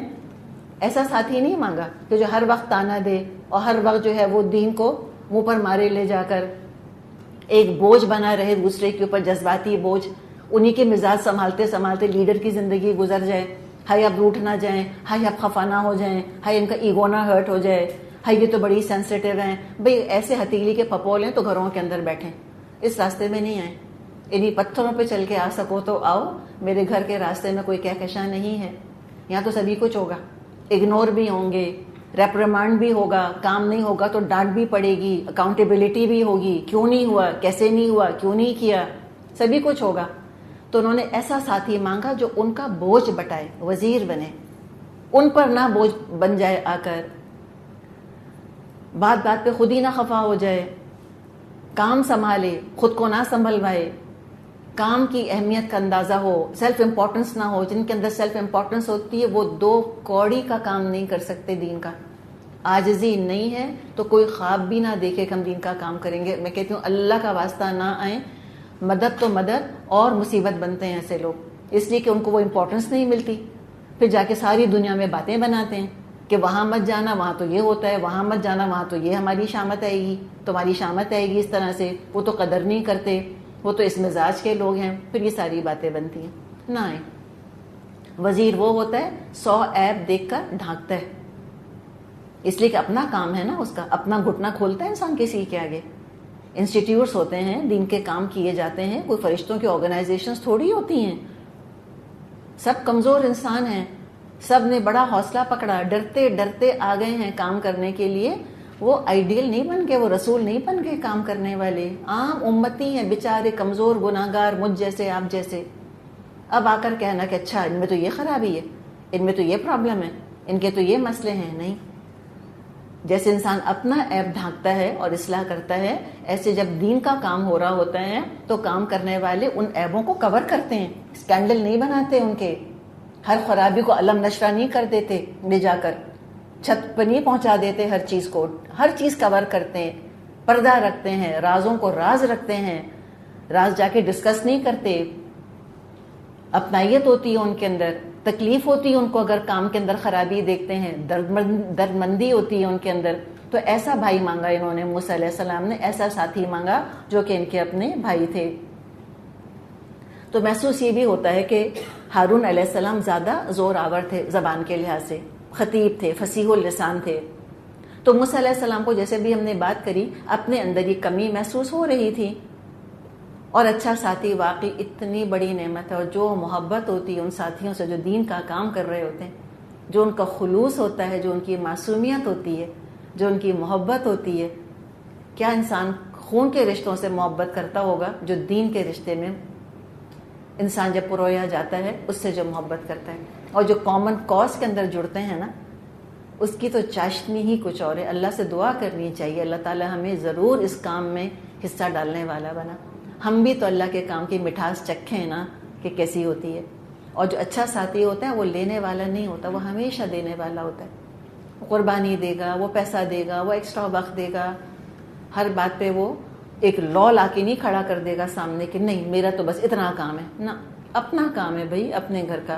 ایسا ساتھی نہیں مانگا کہ جو ہر وقت تانا دے اور ہر وقت جو ہے وہ دین کو منہ پر مارے لے جا کر ایک بوجھ بنا رہے دوسرے کے اوپر، جذباتی بوجھ. انہی کے مزاج سنبھالتے سنبھالتے لیڈر کی زندگی گزر جائے. ہائی اب روٹ نہ جائیں، ہائی اب خفا نہ ہو جائیں، ہائی ان کا ایگو نہ ہرٹ ہو جائے، ہائی یہ تو بڑی سینسٹیو ہیں. بھئی ایسے ہتھیلی کے پھپول ہیں تو گھروں کے اندر بیٹھیں، اس راستے میں نہیں آئیں. انہی پتھروں پہ چل کے آ سکو تو آؤ، میرے گھر کے راستے میں کوئی کہکشاں نہیں ہے. یہاں تو سبھی کچھ ہوگا، اگنور بھی ہوں گے، ریپریمانڈ بھی ہوگا، کام نہیں ہوگا تو ڈانٹ بھی پڑے گی، اکاؤنٹیبلٹی بھی ہوگی، کیوں نہیں ہوا، کیسے نہیں ہوا، کیوں نہیں کیا، سبھی کچھ ہوگا. تو انہوں نے ایسا ساتھی مانگا جو ان کا بوجھ بٹائے، وزیر بنے، ان پر نہ بوجھ بن جائے آ کر، بات بات پہ خود ہی نہ خفا ہو جائے، کام سنبھالے، خود کو نہ سنبھلوائے، کام کی اہمیت کا اندازہ ہو، سیلف امپورٹنس نہ ہو. جن کے اندر سیلف امپورٹنس ہوتی ہے وہ 2 کوڑی کا کام نہیں کر سکتے دین کا. عاجزی نہیں ہے تو کوئی خواب بھی نہ دیکھے کہ ہم دین کا کام کریں گے. میں کہتی ہوں اللہ کا واسطہ نہ آئیں، مدد تو مدد اور مصیبت بنتے ہیں ایسے لوگ، اس لیے کہ ان کو وہ امپورٹنس نہیں ملتی. پھر جا کے ساری دنیا میں باتیں بناتے ہیں کہ وہاں مت جانا وہاں تو یہ ہوتا ہے، وہاں مت جانا وہاں تو یہ ہماری شامت آئے گی، تمہاری شامت آئے گی. اس طرح سے وہ تو قدر نہیں کرتے، وہ تو اس مزاج کے لوگ ہیں. پھر یہ ساری باتیں بنتی ہیں. نہ آئیں. وزیر وہ ہوتا ہے 100 عیب دیکھ کر ڈھانکتا ہے، اس لیے کہ اپنا کام ہے نا، اس کا اپنا گھٹنا کھولتا ہے انسان کسی کے آگے. انسٹیٹیوٹس ہوتے ہیں، دین کے کام کیے جاتے ہیں، کوئی فرشتوں کی آرگنائزیشنز تھوڑی ہوتی ہیں. سب کمزور انسان ہیں، سب نے بڑا حوصلہ پکڑا، ڈرتے ڈرتے آ گئے ہیں کام کرنے کے لیے. وہ آئیڈیل نہیں بن گئے، وہ رسول نہیں بن گئے کام کرنے والے، عام امتی ہیں بیچارے، کمزور گناہگار، مجھ جیسے آپ جیسے. اب آ کر کہنا کہ اچھا ان میں تو یہ خرابی ہے، ان میں تو یہ پرابلم ہے، ان کے تو یہ مسئلے ہیں. نہیں، جیسے انسان اپنا عیب ڈھانکتا ہے اور اصلاح کرتا ہے، ایسے جب دین کا کام ہو رہا ہوتا ہے تو کام کرنے والے ان عیبوں کو کور کرتے ہیں، اسکینڈل نہیں بناتے، ان کے ہر خرابی کو علم نشرہ نہیں کر دیتے، لے جا کر چھت پہ نہیں پہنچا دیتے، ہر چیز کو، ہر چیز کور کرتے ہیں، پردہ رکھتے ہیں، رازوں کو راز رکھتے ہیں، راز جا کے ڈسکس نہیں کرتے. اپنائیت ہوتی ہے ان کے اندر، تکلیف ہوتی ہے ان کو اگر کام کے اندر خرابی دیکھتے ہیں، درد مندی ہوتی ہے ان کے اندر. تو ایسا بھائی مانگا انہوں نے، موسیٰ علیہ السلام نے ایسا ساتھی مانگا جو کہ ان کے اپنے بھائی تھے. تو محسوس یہ بھی ہوتا ہے کہ ہارون علیہ السلام زیادہ زور آور تھے زبان کے لحاظ سے، خطیب تھے، فصیح اللسان تھے. تو موسیٰ علیہ السلام کو جیسے بھی ہم نے بات کری اپنے اندر یہ کمی محسوس ہو رہی تھی. اور اچھا ساتھی واقعی اتنی بڑی نعمت ہے، اور جو محبت ہوتی ہے ان ساتھیوں سے جو دین کا کام کر رہے ہوتے ہیں، جو ان کا خلوص ہوتا ہے، جو ان کی معصومیت ہوتی ہے، جو ان کی محبت ہوتی ہے. کیا انسان خون کے رشتوں سے محبت کرتا ہوگا جو دین کے رشتے میں انسان جب پرویا جاتا ہے اس سے جو محبت کرتا ہے. اور جو کامن کاز کے اندر جڑتے ہیں نا, اس کی تو چاشنی ہی کچھ اور ہے. اللہ سے دعا کرنی چاہیے اللہ تعالیٰ ہمیں ضرور اس کام میں حصہ ڈالنے والا بنا. ہم بھی تو اللہ کے کام کی مٹھاس چکھیں نا کہ کیسی ہوتی ہے. اور جو اچھا ساتھی ہوتا ہے وہ لینے والا نہیں ہوتا, وہ ہمیشہ دینے والا ہوتا ہے. قربانی دے گا, وہ پیسہ دے گا, وہ ایکسٹرا وقت دے گا. ہر بات پہ وہ ایک لا لا کے نہیں کھڑا کر دے گا سامنے کہ نہیں میرا تو بس اتنا کام ہے. نہ, اپنا کام ہے بھائی, اپنے گھر کا.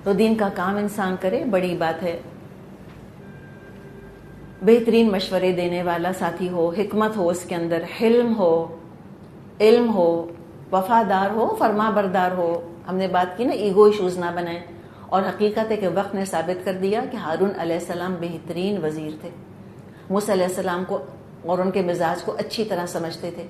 تو دین کا کام انسان کرے, بڑی بات ہے. بہترین مشورے دینے والا ساتھی ہو, حکمت ہو اس کے اندر, حلم ہو, علم ہو, وفادار ہو, فرما بردار ہو. ہم نے بات کی نا ایگو ایشوز نہ بنائیں. اور حقیقت ہے کہ وقت نے ثابت کر دیا کہ ہارون علیہ السلام بہترین وزیر تھے. موسیٰ علیہ السلام کو اور ان کے مزاج کو اچھی طرح سمجھتے تھے.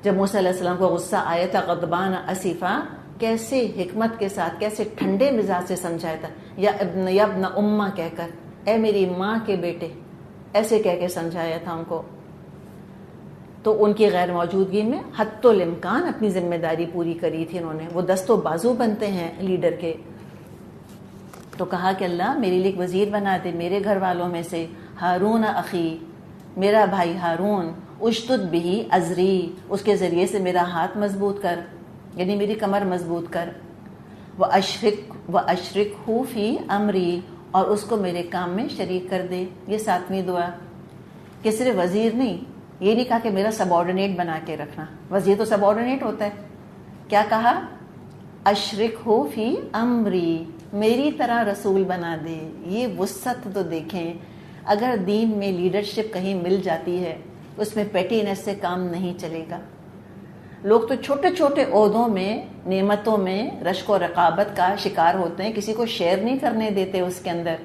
جب موسیٰ علیہ السلام کو غصہ آیا تھا, غضبان اسیفا, کیسے حکمت کے ساتھ, کیسے ٹھنڈے مزاج سے سمجھایا تھا. یا ابن امہ کہہ کر, اے میری ماں کے بیٹے, ایسے کہہ کے سمجھایا تھا ان کو. تو ان کی غیر موجودگی میں حتی الامکان اپنی ذمہ داری پوری کری تھی انہوں نے. وہ دست و بازو بنتے ہیں لیڈر کے. تو کہا کہ اللہ میرے لیے ایک وزیر بنا دے میرے گھر والوں میں سے, ہارون اخی, میرا بھائی ہارون, اشتد بھی ازری, اس کے ذریعے سے میرا ہاتھ مضبوط کر, یعنی میری کمر مضبوط کر. وَأَشْرِكْهُ فِي أَمْرِي, اور اس کو میرے کام میں شریک کر دے. یہ 7ویں دعا کہ صرف وزیر نہیں, یہ نہیں کہا کہ میرا سب آرڈینیٹ بنا کے رکھنا. وزیر تو سب آرڈینیٹ ہوتا ہے. کیا کہا؟ اشرکہ فی امری, میری طرح رسول بنا دے. یہ وسعت تو دیکھیں. اگر دین میں لیڈرشپ کہیں مل جاتی ہے اس میں پیٹینس سے کام نہیں چلے گا. لوگ تو چھوٹے چھوٹے عہدوں میں, نعمتوں میں رشک و رقابت کا شکار ہوتے ہیں, کسی کو شیئر نہیں کرنے دیتے اس کے اندر.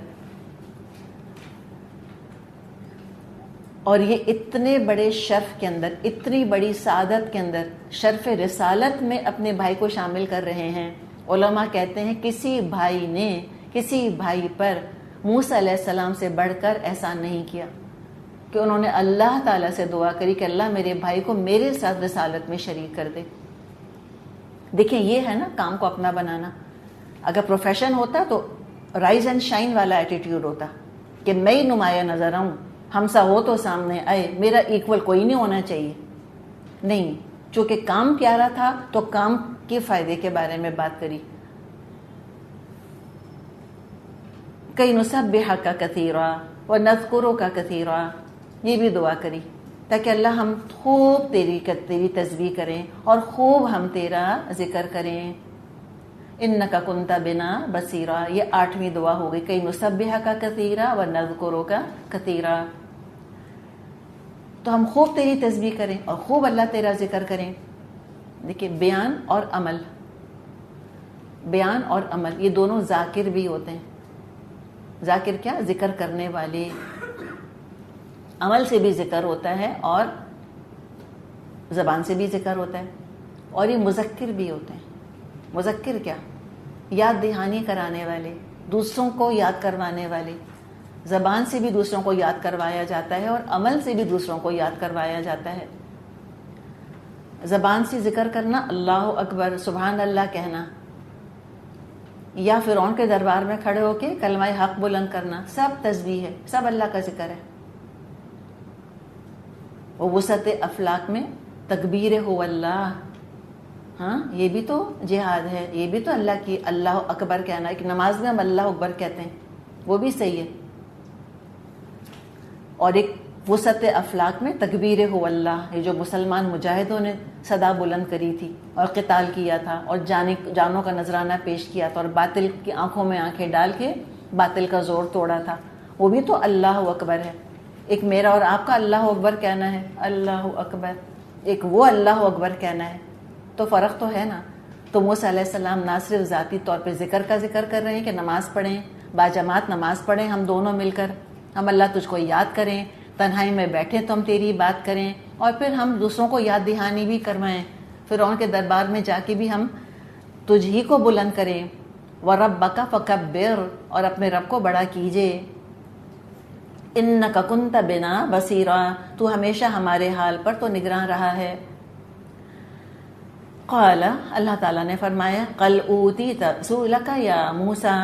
اور یہ اتنے بڑے شرف کے اندر, اتنی بڑی سعادت کے اندر, شرف رسالت میں اپنے بھائی کو شامل کر رہے ہیں. علماء کہتے ہیں کسی بھائی نے کسی بھائی پر موسیٰ علیہ السلام سے بڑھ کر احسان نہیں کیا کہ انہوں نے اللہ تعالیٰ سے دعا کری کہ اللہ میرے بھائی کو میرے ساتھ رسالت میں شریک کر دے. دیکھیں یہ ہے نا کام کو اپنا بنانا. اگر پروفیشن ہوتا تو رائز اینڈ شائن والا ایٹیٹیوڈ ہوتا کہ میں ہی نمایاں نظر آؤں, ہم سا ہو تو سامنے آئے, میرا ایکول کوئی نہیں ہونا چاہیے. نہیں, چونکہ کام پیارا تھا تو کام کے فائدے کے بارے میں بات کری. کئی نسبحک کثیرا ونذکرک کثیرا, یہ بھی دعا کری تاکہ اللہ ہم خوب تیری تسبیح کریں اور خوب ہم تیرا ذکر کریں. انک کنت بنا بصیرا, یہ 8ویں دعا ہو گئی. کئی نسبحک کثیرا ونذکرک کثیرا, تو ہم خوب تیری تسبیح کریں اور خوب اللہ تیرا ذکر کریں. دیکھیں بیان اور عمل, بیان اور عمل یہ دونوں ذاکر بھی ہوتے ہیں. ذاکر کیا؟ ذکر کرنے والے. عمل سے بھی ذکر ہوتا ہے اور زبان سے بھی ذکر ہوتا ہے. اور یہ مذکر بھی ہوتے ہیں. مذکر کیا؟ یاد دہانی کرانے والے, دوسروں کو یاد کروانے والے. زبان سے بھی دوسروں کو یاد کروایا جاتا ہے اور عمل سے بھی دوسروں کو یاد کروایا جاتا ہے. زبان سے ذکر کرنا, اللہ اکبر, سبحان اللہ کہنا, یا فرعون کے دربار میں کھڑے ہو کے کلمہ حق بلند کرنا, سب تسبیح ہے, سب اللہ کا ذکر ہے. وہ وسعت افلاک میں تکبیر ہو اللہ, ہاں یہ بھی تو جہاد ہے, یہ بھی تو اللہ کی اللہ اکبر کہنا ہے. کہ نماز میں ہم اللہ اکبر کہتے ہیں وہ بھی صحیح ہے. اور ایک وسعت افلاک میں تکبیر ہو اللہ, یہ جو مسلمان مجاہدوں نے صدا بلند کری تھی اور قتال کیا تھا اور جانوں کا نذرانہ پیش کیا تھا اور باطل کی آنکھوں میں آنکھیں ڈال کے باطل کا زور توڑا تھا, وہ بھی تو اللہ اکبر ہے. ایک میرا اور آپ کا اللہ اکبر کہنا ہے, اللہ اکبر, ایک وہ اللہ اکبر کہنا ہے, تو فرق تو ہے نا. تو موسیٰ علیہ السلام نہ صرف ذاتی طور پہ ذکر کا ذکر کر رہے ہیں کہ نماز پڑھیں, باجماعت نماز پڑھیں ہم دونوں مل کر, ہم اللہ تجھ کو یاد کریں, تنہائی میں بیٹھے تو ہم تیری بات کریں, اور پھر ہم دوسروں کو یاد دہانی بھی کروائیں. فرعون کے دربار میں جا کے بھی ہم تجھ ہی کو بلند کریں, وَرَبَّكَ فَكَبِّرْ، اور اپنے رب کو بڑا کیجئے. اِنَّكَ كُنْتَ بِنَا بَصِيرًا، تو ہمیشہ ہمارے حال پر تو نگراں رہا ہے. قال، اللہ تعالیٰ نے فرمایا، قَلْ أُوتِيتَ سُؤْلَكَ يَا موسیٰ،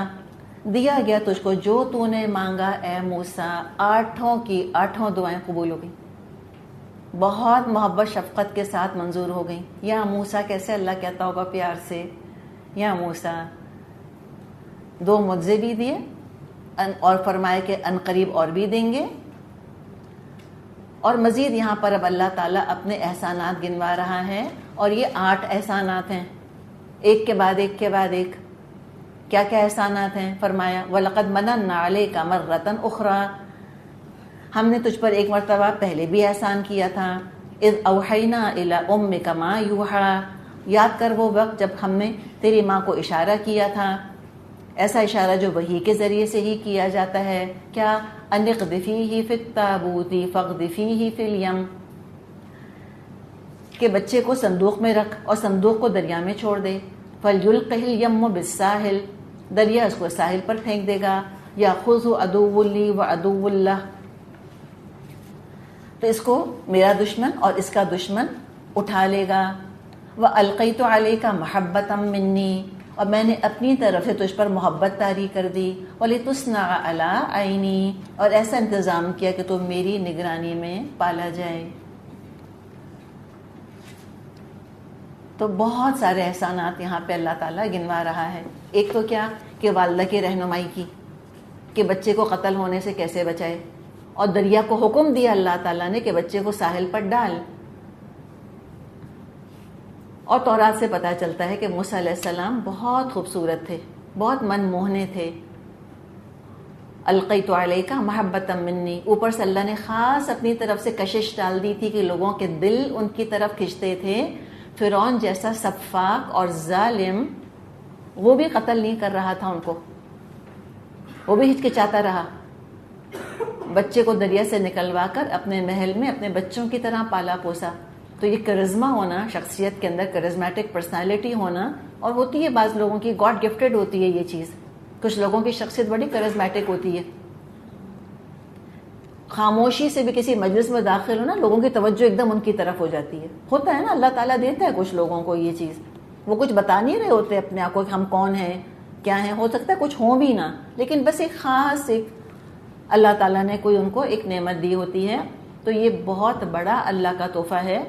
دیا گیا تجھ کو جو تو نے مانگا اے موسیٰ. 8 کی 8 دعائیں قبول ہو گئیں، بہت محبت شفقت کے ساتھ منظور ہو گئیں. یا موسیٰ، کیسے اللہ کہتا ہوگا پیار سے، یا موسیٰ. 2 معجزے بھی دیے اور فرمایا کہ ان قریب اور بھی دیں گے. اور مزید یہاں پر اب اللہ تعالیٰ اپنے احسانات گنوا رہا ہے، اور یہ 8 احسانات ہیں، ایک کے بعد ایک کے بعد ایک. کیا کیا احسانات ہیں؟ فرمایا وَلَقَدْ مَنَنَّا عَلَيْكَ مَرَّةً أُخْرَى، ہم نے تجھ پر ایک مرتبہ پہلے بھی احسان کیا تھا. اِذْ أَوْحَيْنَا إِلَىٰ أُمِّكَ مَا يُوحَىٰ، یاد کر وہ وقت جب ہم نے تیری ماں کو اشارہ کیا تھا، ایسا اشارہ جو وحی کے ذریعے سے ہی کیا جاتا ہے. کیا؟ أَنِ اقْذِفِيهِ فِي التَّابُوتِ فَاقْذِفِيهِ فِي الْيَمِّ، کہ بچے کو صندوق میں رکھ اور صندوق کو دریا میں چھوڑ دے. فَلْيُلْقِهِ الْيَمُّ بِالسَّاحِلِ، دریا اس کو ساحل پر پھینک دے گا. يَأْخُذْهُ عَدُوٌّ لِّي وَعَدُوٌّ لَّهُ، تو اس کو میرا دشمن اور اس کا دشمن اٹھا لے گا. وَأَلْقَيْتُ عَلَيْكَ مَحَبَّةً مِّنِّي، اور میں نے اپنی طرف سے تجھ پر محبت طاری کر دی. وَلِتُصْنَعَ عَلَىٰ عَيْنِي، اور ایسا انتظام کیا کہ تم میری نگرانی میں پالا جائے. تو بہت سارے احسانات یہاں پہ اللہ تعالیٰ گنوا رہا ہے. ایک تو کیا کہ والدہ کی رہنمائی کی کہ بچے کو قتل ہونے سے کیسے بچائے، اور دریا کو حکم دیا اللہ تعالیٰ نے کہ بچے کو ساحل پر ڈال. اور تورات سے پتہ چلتا ہے کہ موسیٰ علیہ السلام بہت خوبصورت تھے، بہت من موہنے تھے. القیت علیک محبۃ منی، اوپر سے اللہ نے خاص اپنی طرف سے کشش ڈال دی تھی کہ لوگوں کے دل ان کی طرف کھنچتے تھے. فرعون جیسا سفاک اور ظالم وہ بھی قتل نہیں کر رہا تھا ان کو، وہ بھی ہچکچاتا رہا. بچے کو دریا سے نکلوا کر اپنے محل میں اپنے بچوں کی طرح پالا پوسا. تو یہ کرزما ہونا، شخصیت کے اندر کرزمیٹک پرسنالٹی ہونا، اور ہوتی ہے بعض لوگوں کی گاڈ گفٹڈ ہوتی ہے یہ چیز. کچھ لوگوں کی شخصیت بڑی کرزمیٹک ہوتی ہے، خاموشی سے بھی کسی مجلس میں داخل ہونا لوگوں کی توجہ ایک دم ان کی طرف ہو جاتی ہے. ہوتا ہے نا، اللہ تعالیٰ دیتا ہے کچھ لوگوں کو یہ چیز. وہ کچھ بتا نہیں رہے ہوتے اپنے آپ کو کہ ہم کون ہیں کیا ہیں، ہو سکتا ہے کچھ ہوں بھی نہ، لیکن بس ایک خاص ایک اللہ تعالیٰ نے کوئی ان کو ایک نعمت دی ہوتی ہے. تو یہ بہت بڑا اللہ کا تحفہ ہے،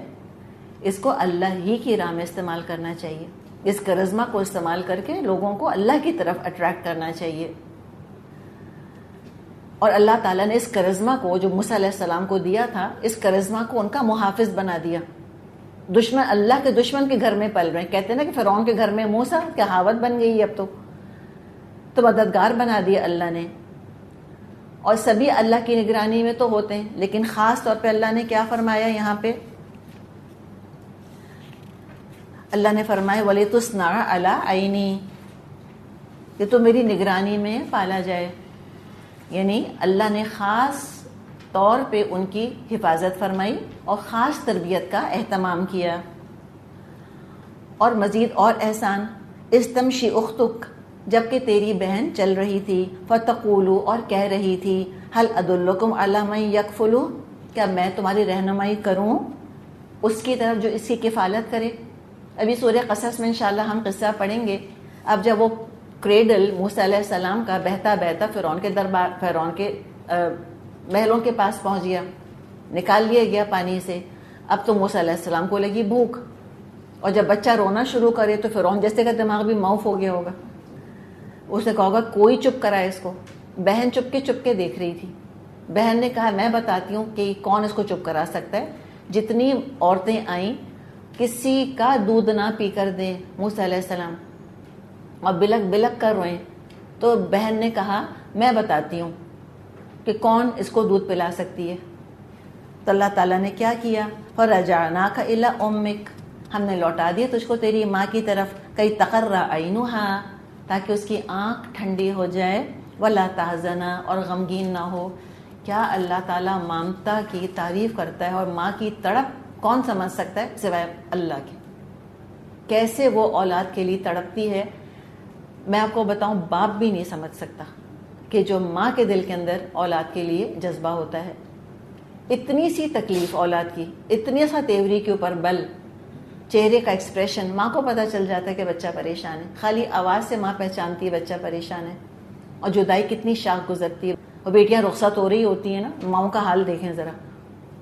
اس کو اللہ ہی کی راہ میں استعمال کرنا چاہیے. اس کرزما کو استعمال کر کے لوگوں کو اللہ کی طرف اٹریکٹ کرنا چاہیے. اور اللہ تعالیٰ نے اس کرزما کو جو موسیٰ علیہ السلام کو دیا تھا، اس کرزما کو ان کا محافظ بنا دیا. دشمن اللہ کے دشمن کے گھر میں پل رہے ہیں، کہتے ہیں نا کہ فرعون کے گھر میں موسیٰ کیا کہاوت بن گئی اب تو مددگار بنا دیا اللہ نے. اور سبھی اللہ کی نگرانی میں تو ہوتے ہیں، لیکن خاص طور پہ اللہ نے کیا فرمایا یہاں پہ؟ اللہ نے فرمایا وَلِتُصْنَعَ عَلَىٰ عَيْنِي، کہ تو میری نگرانی میں پالا جائے. یعنی اللہ نے خاص طور پہ ان کی حفاظت فرمائی اور خاص تربیت کا اہتمام کیا. اور مزید اور احسان، استمشی اختک، جبکہ تیری بہن چل رہی تھی، فتقولو، اور کہہ رہی تھی، هل ادلکم علی من یکفلو، کیا میں تمہاری رہنمائی کروں اس کی طرف جو اس کی کفالت کرے. ابھی سورہ قصص میں انشاءاللہ ہم قصہ پڑھیں گے. اب جب وہ کریڈل موسیٰ علیہ السلام کا بہتا بہتا فرعون کے دربار، فرعون کے محلوں کے پاس پہنچ گیا، نکال لیا گیا پانی سے. اب تو موسیٰ علیہ السلام کو لگی بھوک، اور جب بچہ رونا شروع کرے تو فرعون جیسے کا دماغ بھی معاف ہو گیا ہوگا. اس نے کہا ہوگا کوئی چپ کرائے اس کو. بہن چپ کے دیکھ رہی تھی. بہن نے کہا میں بتاتی ہوں کہ کون اس کو چپ کرا سکتا ہے. جتنی عورتیں آئیں کسی کا دودھ نہ پی کر دیں موسیٰ علیہ السلام، اور بلک بلک کر روئیں. تو بہن نے کہا میں بتاتی ہوں کہ کون اس کو دودھ پلا سکتی ہے. تو اللہ تعالیٰ نے کیا کیا؟ فَرَجَعْنَاكَ إِلَىٰ أُمِّكَ، ہم نے لوٹا دیا تجھ کو تیری ماں کی طرف. کئی تقرّ عَيْنُهَا، تاکہ اس کی آنکھ ٹھنڈی ہو جائے. وَلَا تَحْزَنَ، اور غمگین نہ ہو. کیا اللہ تعالیٰ مامتا کی تعریف کرتا ہے، اور ماں کی تڑپ کون سمجھ سکتا ہے سوائے اللہ کے. کیسے وہ اولاد کے لیے تڑپتی ہے. میں آپ کو بتاؤں باپ بھی نہیں سمجھ سکتا کہ جو ماں کے دل کے اندر اولاد کے لیے جذبہ ہوتا ہے. اتنی سی تکلیف اولاد کی، اتنی سا تیوری کے اوپر بل، چہرے کا ایکسپریشن، ماں کو پتہ چل جاتا ہے کہ بچہ پریشان ہے. خالی آواز سے ماں پہچانتی ہے بچہ پریشان ہے. اور جدائی کتنی شاخ گزرتی ہے. اور بیٹیاں رخصت ہو رہی ہوتی ہیں نا، ماؤں کا حال دیکھیں ذرا،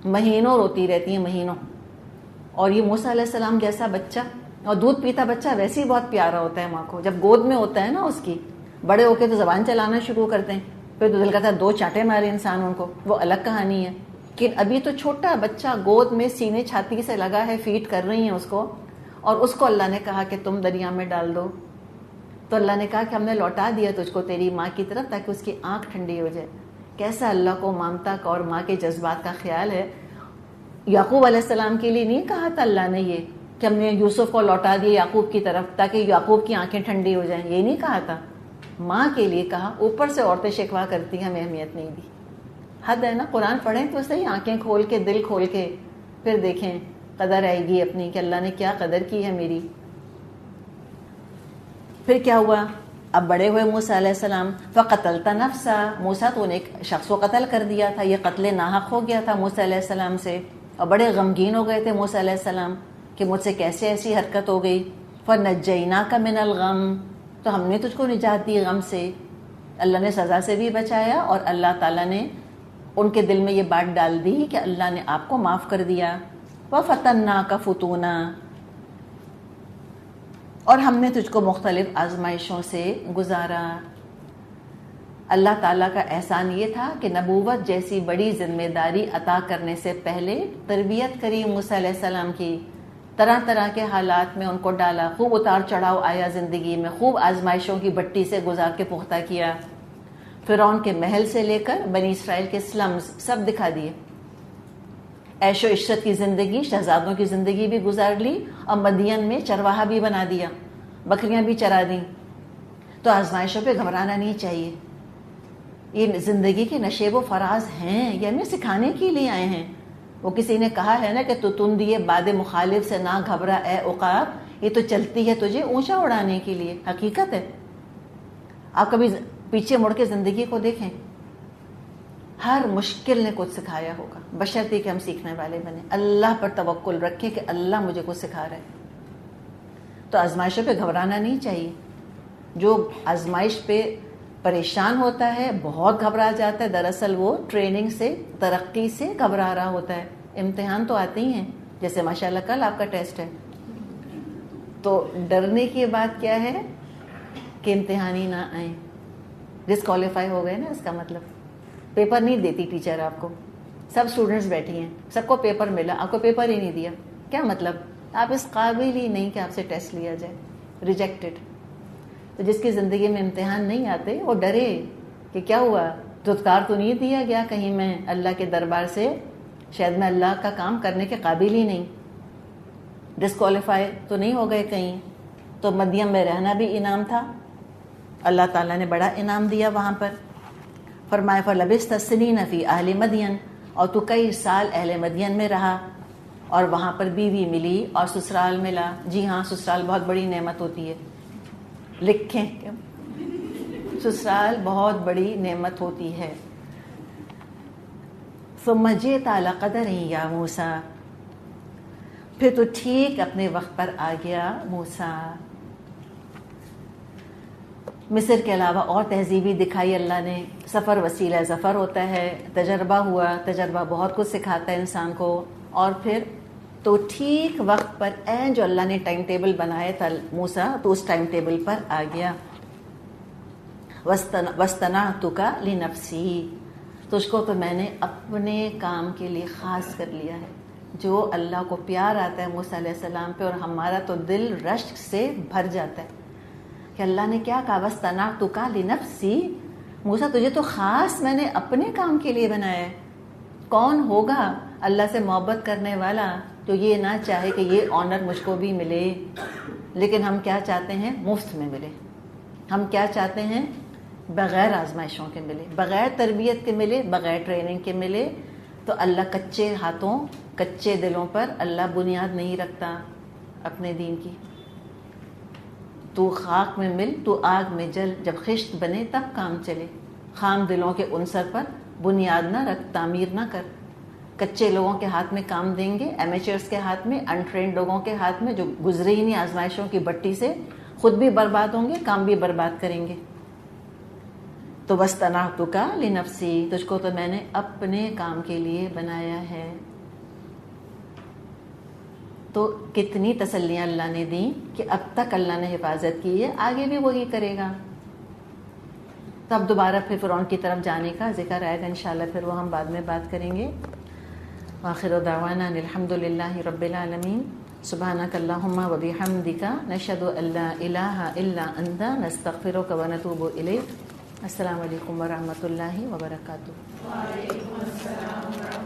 مہینوں روتی رہتی ہیں، مہینوں. اور یہ موسیٰ علیہ السلام جیسا بچہ، اور دودھ پیتا بچہ ویسے ہی بہت پیارا ہوتا ہے ماں کو. جب گود میں ہوتا ہے نا اس کی، بڑے ہو کے تو زبان چلانا شروع کرتے ہیں، پھر تو دل کرتا ہے دو چانٹے مارے انسان ان کو، وہ الگ کہانی ہے. لیکن ابھی تو چھوٹا بچہ گود میں سینے چھاتی سے لگا ہے، فیڈ کر رہی ہیں اس کو، اور اس کو اللہ نے کہا کہ تم دریا میں ڈال دو. تو اللہ نے کہا کہ ہم نے لوٹا دیا تجھ کو تیری ماں کی طرف تاکہ اس کی آنکھ ٹھنڈی ہو جائے. کیسا اللہ کو مامتا کا اور ماں کے جذبات کا خیال ہے. یعقوب علیہ السلام کے لیے نہیں کہا تھا اللہ نے یہ کہ ہم نے یوسف کو لوٹا دیا یعقوب کی طرف تاکہ یعقوب کی آنکھیں ٹھنڈی ہو جائیں، یہ نہیں کہا تھا. ماں کے لیے کہا. اوپر سے عورتیں شکوا کرتی ہیں ہمیں اہمیت نہیں دی. حد ہے نا. قرآن پڑھیں تو صحیح، آنکھیں کھول کے، دل کھول کے، پھر دیکھیں قدر آئے گی اپنی کہ اللہ نے کیا قدر کی ہے میری. پھر کیا ہوا؟ اب بڑے ہوئے موسیٰ علیہ السلام. فقتلت نفسا، موسیٰ تو نے ایک شخص کو قتل کر دیا تھا، یہ قتل ناحق ہو گیا تھا موسیٰ علیہ السلام سے. اور بڑے غمگین ہو گئے تھے موسیٰ علیہ السلام کہ مجھ سے کیسے ایسی حرکت ہو گئی. فنجیناک من الغم، تو ہم نے تجھ کو نجات دی غم سے. اللہ نے سزا سے بھی بچایا، اور اللہ تعالیٰ نے ان کے دل میں یہ بات ڈال دی کہ اللہ نے آپ کو معاف کر دیا. وفتناک فتونا، اور ہم نے تجھ کو مختلف آزمائشوں سے گزارا. اللہ تعالیٰ کا احسان یہ تھا کہ نبوت جیسی بڑی ذمہ داری عطا کرنے سے پہلے تربیت کری موسیٰ علیہ السلام کی. طرح طرح کے حالات میں ان کو ڈالا، خوب اتار چڑھاؤ آیا زندگی میں، خوب آزمائشوں کی بٹی سے گزار کے پختہ کیا. فرعون کے محل سے لے کر بنی اسرائیل کے سلمز سب دکھا دیے. عیش و عشرت کی زندگی، شہزادوں کی زندگی بھی گزار لی، اور مدین میں چرواہا بھی بنا دیا، بکریاں بھی چرا دیں. تو آزمائشوں پہ گھبرانا نہیں چاہیے. یہ زندگی کے نشیب و فراز ہیں، یہ ہمیں سکھانے کے لیے آئے ہیں. وہ کسی نے کہا ہے نا کہ تو تم دیے باد مخالف سے نہ گھبرا اے عقاب، یہ تو چلتی ہے تجھے اونچا اڑانے کے لیے. حقیقت ہے. آپ کبھی پیچھے مڑ کے زندگی کو دیکھیں، ہر مشکل نے کچھ سکھایا ہوگا، بشرطے کہ ہم سیکھنے والے بنیں، اللہ پر توکل رکھیں کہ اللہ مجھے کچھ سکھا رہا ہے. تو آزمائشوں پہ گھبرانا نہیں چاہیے. جو آزمائش پہ پریشان ہوتا ہے، بہت گھبرا جاتا ہے، دراصل وہ ٹریننگ سے، ترقی سے گھبرا رہا ہوتا ہے. امتحان تو آتے ہی ہیں، جیسے ماشاءاللہ کل آپ کا ٹیسٹ ہے. تو ڈرنے کی بات کیا ہے کہ امتحان ہی نہ آئیں. ڈسکوالیفائی ہو گئے نا، اس کا مطلب پیپر نہیں دیتی ٹیچر آپ کو. سب اسٹوڈنٹس بیٹھی ہیں، سب کو پیپر ملا، آپ کو پیپر ہی نہیں دیا. کیا مطلب؟ آپ اس قابل ہی نہیں کہ آپ سے ٹیسٹ لیا جائے. ریجیکٹڈ. تو جس کی زندگی میں امتحان نہیں آتے وہ ڈرے کہ کیا ہوا، دھتکار تو نہیں دیا گیا کہیں میں اللہ کے دربار سے، شاید میں اللہ کا کام کرنے کے قابل ہی نہیں، ڈسکوالیفائی تو نہیں ہو گئے کہیں. تو مدین میں رہنا بھی انعام تھا، اللہ تعالیٰ نے بڑا انعام دیا وہاں پر. فرمایا فلبثت سنین فی اہل مدین، اور تو کئی سال اہل مدین میں رہا، اور وہاں پر بیوی ملی اور سسرال ملا. جی ہاں، سسرال بہت بڑی نعمت ہوتی ہے. لکھیں، سسرال بہت بڑی نعمت ہوتی ہے. ثم جئت علی قدر یا موسیٰ، پھر تو ٹھیک اپنے وقت پر آ گیا موسیٰ. مصر کے علاوہ اور تہذیبی دکھائی اللہ نے. سفر وسیلہ ظفر ہوتا ہے، تجربہ ہوا، تجربہ بہت کچھ سکھاتا ہے انسان کو. اور پھر تو ٹھیک وقت پر جو اللہ نے ٹائم ٹیبل بنایا تھا موسیٰ، تو اس ٹائم ٹیبل پر آ گیا. وَاصْطَنَعْتُكَ لِنَفْسِي، تجھ کو تو میں نے اپنے کام کے لیے خاص کر لیا ہے. جو اللہ کو پیار آتا ہے موسیٰ علیہ السلام پہ، اور ہمارا تو دل رشک سے بھر جاتا ہے کہ اللہ نے کیا کہا، وَاصْطَنَعْتُكَ لِنَفْسِي، موسیٰ تجھے تو خاص میں نے اپنے کام کے لیے بنایا ہے. کون ہوگا اللہ سے محبت کرنے والا جو یہ نہ چاہے کہ یہ آنر مجھ کو بھی ملے. لیکن ہم کیا چاہتے ہیں؟ مفت میں ملے. ہم کیا چاہتے ہیں؟ بغیر آزمائشوں کے ملے، بغیر تربیت کے ملے، بغیر ٹریننگ کے ملے. تو اللہ کچے ہاتھوں، کچے دلوں پر اللہ بنیاد نہیں رکھتا اپنے دین کی. تو خاک میں مل تو آگ میں جل، جب خشت بنے تب کام چلے، خام دلوں کے عنصر پر بنیاد نہ رکھ، تعمیر نہ کر۔ کچے لوگوں کے ہاتھ میں کام دیں گے، ایمیچرز کے ہاتھ میں، انٹرینڈ لوگوں کے ہاتھ میں جو گزرے ہی نہیں آزمائشوں کی بٹی سے، خود بھی برباد ہوں گے، کام بھی برباد کریں گے۔ تو وَاسْتَنَعْتُكَ لِنَفْسِي، تجھ کو تو میں نے اپنے کام کے لیے بنایا ہے۔ تو کتنی تسلیاں اللہ نے دیں کہ اب تک اللہ نے حفاظت کی ہے، آگے بھی وہی کرے گا۔ تب دوبارہ پھر فرعون کی طرف جانے کا ذکر آئے گا انشاءاللہ، پھر وہ ہم بعد میں بات کریں گے۔ آخر دعوانا الحمد للہ رب العالمین، سبحانک اللہم و بحمدک، نشہد ان لا الہ الا انت، نستغفرک و نتوب الیک۔ السلام علیکم ورحمۃ اللہ وبرکاتہ۔
وعلیکم السلام ورحمۃ اللہ۔